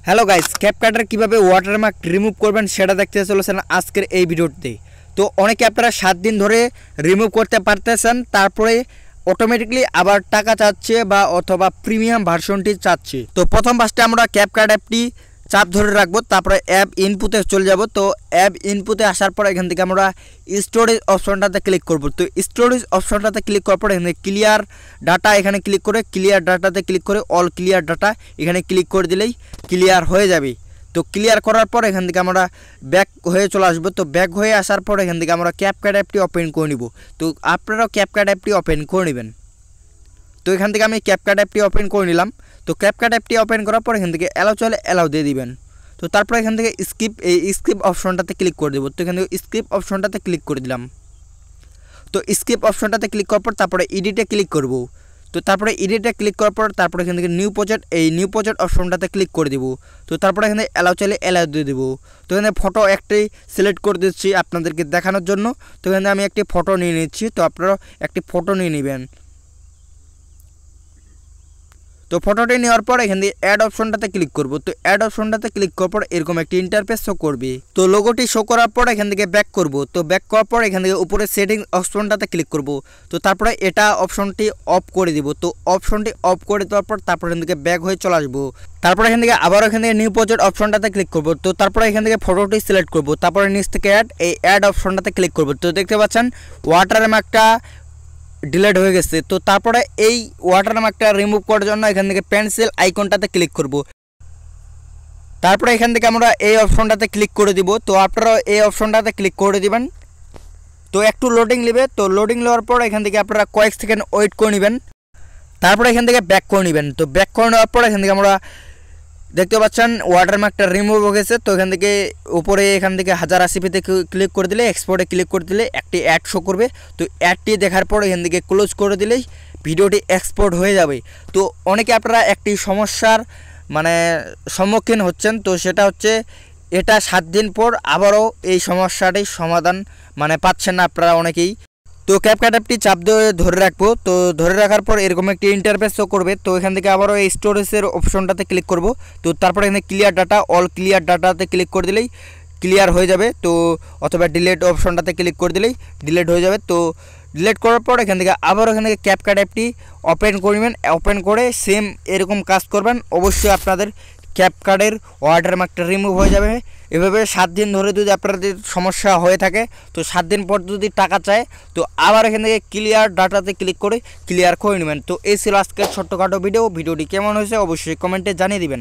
Hello guys, ক্যাপকাটার কীভাবে watermark remove করবেন সেটা দেখতে চলেছেন আজকের এই ভিডিওতে। তো অনেকে আপনারা 7 দিন ধরে রিমুভ করতে পারতেছেন, তারপরে অটোমেটিকলি আবার টাকা চাচ্ছে বা অথবা প্রিমিয়াম ভার্সনটি চাচ্ছে। তো প্রথম ফার্স্টে আমরা ক্যাপকাট অ্যাপটি চাপ ধরে রাখবো, তারপরে অ্যাপ ইনপুটে চলে যাব। তো অ্যাপ ইনপুটে আসার পর এখান থেকে আমরা স্টোরেজ অপশনটাতে ক্লিক করব। তো স্টোরেজ অপশনটাতে ক্লিক করার পর এখানে ক্লিয়ার ডাটা এখানে ক্লিক করে ক্লিয়ার ডাটাতে ক্লিক করে অল ক্লিয়ার ডাটা এখানে ক্লিক করে দিলেই ক্লিয়ার হয়ে যাবে। তো ক্লিয়ার করার পর এখান থেকে আমরা ব্যাক হয়ে চলে আসবো। তো ব্যাক হয়ে আসার পর এখান থেকে আমরা ক্যাপকাট অ্যাপটি ওপেন করে নিব। তো আপনারাও ক্যাপকাট অ্যাপটি ওপেন করে নেবেন। তো এখান থেকে আমি ক্যাপকাট অ্যাপটি ওপেন করে নিলাম। তো ক্যাপকাট অ্যাপটি ওপেন করার পর এখান থেকে অ্যালাউ চলে অ্যালাউ দিয়ে দিবেন। তো তারপর এখান থেকে স্কিপ অপশনটাতে ক্লিক করে দেবো। তো এখান থেকে স্কিপ অপশনটাতে ক্লিক করে দিলাম। তো স্কিপ অপশনটাতে ক্লিক করার পর তারপরে এডিটে ক্লিক করব। তো তারপরে এডিটে ক্লিক করার পর তারপরে এখান থেকে নিউ প্রজেক্ট অপশনটাতে ক্লিক করে দেবো। তো তারপরে এখানে অ্যালাউ চাইলে অ্যালাউ দিয়ে দেবো। তো এখানে ফটো একটি সিলেক্ট করে দিচ্ছি আপনাদেরকে দেখানোর জন্য। তো এখানে আমি একটি ফটো নিয়ে নিচ্ছি। তো আপনারা একটি ফটো নিয়ে নেবেন। তো ফটোটি নেওয়ার পর এখান থেকে অ্যাড অপশনটাতে ক্লিক করব। তো অ্যাড অপশনটাতে ক্লিক করার পর এরকম একটি ইন্টারফেস শো করবে। তো লোগোটি শো করার পর এখান থেকে ব্যাক করব। তো ব্যাক করার পর এখান থেকে উপরে সেটিংস অপশনটাতে ক্লিক করব। তো তারপরে এটা অপশনটি অফ করে দিব। তো অপশনটি অফ করে দেওয়ার পর তারপর এখান থেকে ব্যাক হয়ে চলে আসবো। তারপর এখান থেকে আবার এখান থেকে নিউ প্রজেক্ট অপশনটাতে ক্লিক করব। তো তারপরে এখান থেকে ফটোটি সিলেক্ট করব। তারপরে নিচ থেকে অ্যাড অপশনটাতে ক্লিক করব। তো দেখতে পাচ্ছেন ওয়াটারমার্কটা ডিলিট হয়ে গেছে। তো তারপরে এই ওয়াটারমার্কটা রিমুভ করার জন্য এখান থেকে পেন্সিল আইকনটাতে ক্লিক করব। তারপরে এখান থেকে আমরা এই অপশনটাতে ক্লিক করে দিব। তো আপনারা এই অপশনটাতে ক্লিক করে দিবেন। তো একটু লোডিং নেবে। তো লোডিং নেওয়ার পর এখান থেকে আপনারা কয়েক সেকেন্ড ওয়েট করে নেবেন। তারপরে এখান থেকে ব্যাক করে নেবেন। তো ব্যাক করে নেওয়ার পর এখান থেকে আমরা দেখতে পাচ্ছেন ওয়াটারমার্কটা রিমুভ হয়ে গেছে। তো এখান থেকে উপরে এখান থেকে 1080p ক্লিক করে দিলে এক্সপোর্টে ক্লিক করে দিলে একটি অ্যাড শো করবে। তো অ্যাডটি দেখার পর এখান থেকে ক্লোজ করে দিলেই ভিডিওটি এক্সপোর্ট হয়ে যাবে। তো অনেকে আপনারা একটি সমস্যার সম্মুখীন হচ্ছেন। তো সেটা হচ্ছে এটা 7 দিন পর আবারও এই সমস্যাটির সমাধান পাচ্ছেন না আপনারা অনেকেই। তো ক্যাপকাট অ্যাপটি চাপ ধরে রাখবো। তো ধরে রাখার পর এরকম একটি ইন্টারফেস শো করবে। তো এখান থেকে আবারও এই স্টোরেজের অপশনটাতে ক্লিক করব। তো তারপরে এখানে ক্লিয়ার ডাটা অল ক্লিয়ার ডাটাতে ক্লিক করে দিলেই ক্লিয়ার হয়ে যাবে। তো অথবা ডিলিট অপশনটাতে ক্লিক করে দিলেই ডিলিট হয়ে যাবে। তো ডিলিট করার পর এখান থেকে আবারও এখান থেকে ক্যাপকাট অ্যাপটি ওপেন করবেন। ওপেন করে সেম এরকম কাজ করবেন। অবশ্যই আপনাদের ক্যাপকাটের ওয়াটারমার্কটা রিমুভ হয়ে যাবে। এভাবে 7 দিন ধরে যদি আপনাদের সমস্যা হয়ে থাকে, তো 7 দিন পর যদি টাকা চায়, তো আবার এখান থেকে ক্লিয়ার ডাটাতে ক্লিক করে ক্লিয়ার করে নেবেন। তো এই ছিল আজকের ছোট্টখাটো ভিডিওটি কেমন হয়েছে অবশ্যই কমেন্টে জানিয়ে দিবেন।